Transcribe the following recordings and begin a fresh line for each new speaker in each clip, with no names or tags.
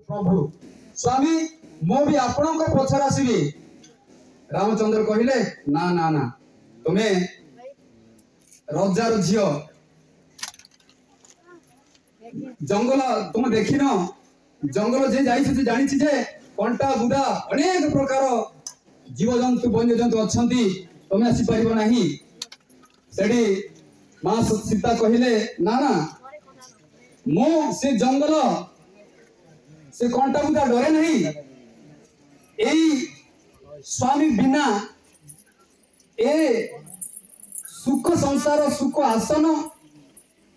प्रभु स्वामी मो भी आपण पछर आसबि। रामचंद्र कहले ना ना ना तुम्हें रजार झियो जंगल तुम देखिन जंगल जे जाई जानी जे कंटा बुदा अनेक प्रकार जीव जंतु वन्य जंतु अच्छी तुम्हें आसी पार ना सेठी माँ सीता कहले ना ना मु से जंगल से कंटा बुदा डरे नहीं यही स्वामी बिना ए सुख संसार सुख आसन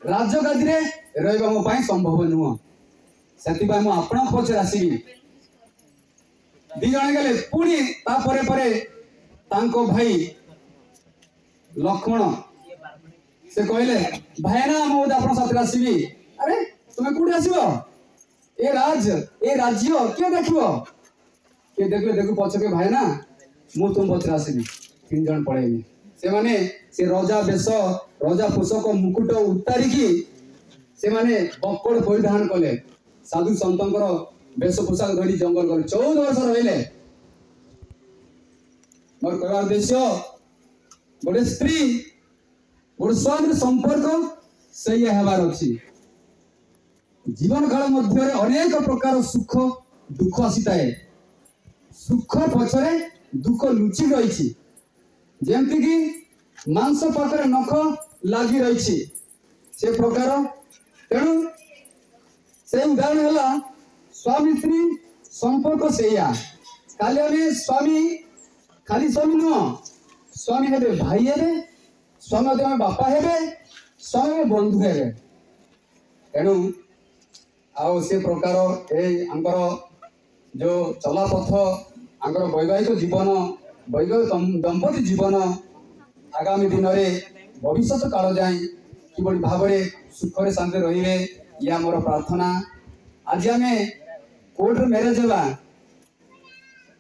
राजगादी रे रहिबा मो पाई संभव नुह से आपण पचर आसबि। दी जण गले पुणी तापरे परे तांको भाई लक्ष्मण से कहले भाईना मो आपण साथ आसबि। अरे तुम्हें कोठी आसीबो ए राज्य किए देखिबो किए देखले देखु पछके भाईना मु तुम पचर आसबि। तीन जण पळेनी से माने से राजा बेश राजा पोषक मुकुट उतारिकी से माने बकड़ परिधान कले साधु संतर बेश पोशाक धरी जंगल गले 14 वर्ष रहिले। मोर कहवार उद्देश्य गोटे स्त्री गोटे स्वामी संपर्क से हेबार अच्छी। जीवन काल मध्य अनेक प्रकार सुख दुख आसी थाए सुख पछरे दुख लुचि रही जेमती कि मांस पाखरे नख लगी रही से प्रकार तेणु से उदाहरण है स्वामी स्त्री संपर्क से खाली आम स्वामी खाली स्वामी नुह स्वामी हे भाई हे स्वामी आम बापा हे स्वामी बंधु हे तेणु आउ से प्रकार आंकर जो चलापथ आंकर वैवाहिक जीवन वैवाहिक दंपति जीवन आगामी दिन में भविष्य काल जाए किभली भाव सुखरे शांति रे या मोर प्रार्थना। आज आम कोर्ट मैरेज होगा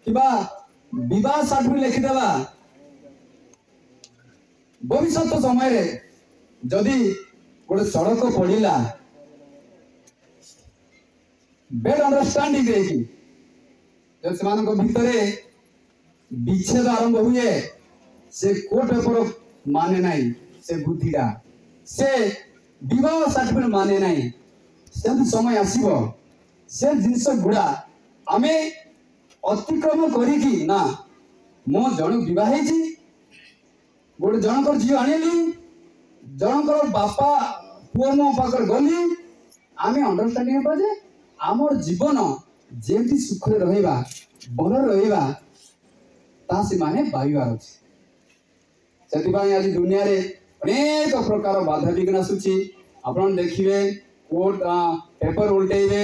कि विवाह सर्टिफिकेट लिखिदेवा भविष्य समय जदि गोटे सड़क पड़ा बेड अंडरस्टैंडिंग जब भितर विच्छेद आरंभ हुए से कोर्ट पेपर माने नहीं से बुद्धिटा से विवाह सर्टिफिकेट माने नहीं से समय आसीबो से जिनस गुड़ा आमे अतिक्रम करी ना मो जन विवाह गोटे जनकर झील आनिली जनकर बापा पुओ मो पाकर गली आमे अंडरस्टैंडिंग जे आमर जीवन जेमती सुख रहिबा भल रहिबा ता से माने बाइबार अछि। सेतिबाई आज दुनिया रे अनेक प्रकार बाधा विघ्न आसुची आपण देखिबे कोर्ट पेपर उल्टेबे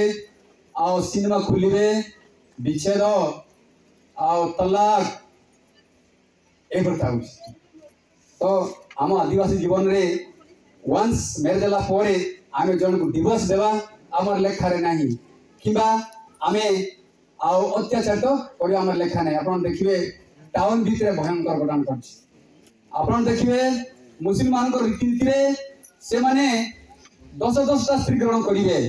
आ सिनेमा खुलिबे विच्छेद आ तलाक ए प्रकार तो आम आदिवासी जीवन रे वंस मैरिज होला परे आमे जन को डिवोर्स देवा आमर लेखारे नाही किबा आमे आउ अत्याचार तो करिया आमर लेखा नाही। आपण देखिबे टाउन भीतर भयंकर घटना करछि आपण देखिबे मुसलमान को रीति रे से माने 10-10टा स्त्री ग्रहण करिवे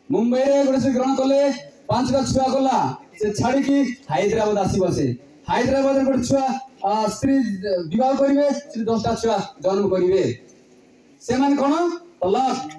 मुंबई रे गोटे स्त्री ग्रहण कले 5टा छुआ गला से छाड़ी की हैदराबाद आसी बसे हैदराबाद रे गोटे छुआ स्त्री विवाह करिवे से 10टा छुआ जन्म करिवे से माने कोन तलाक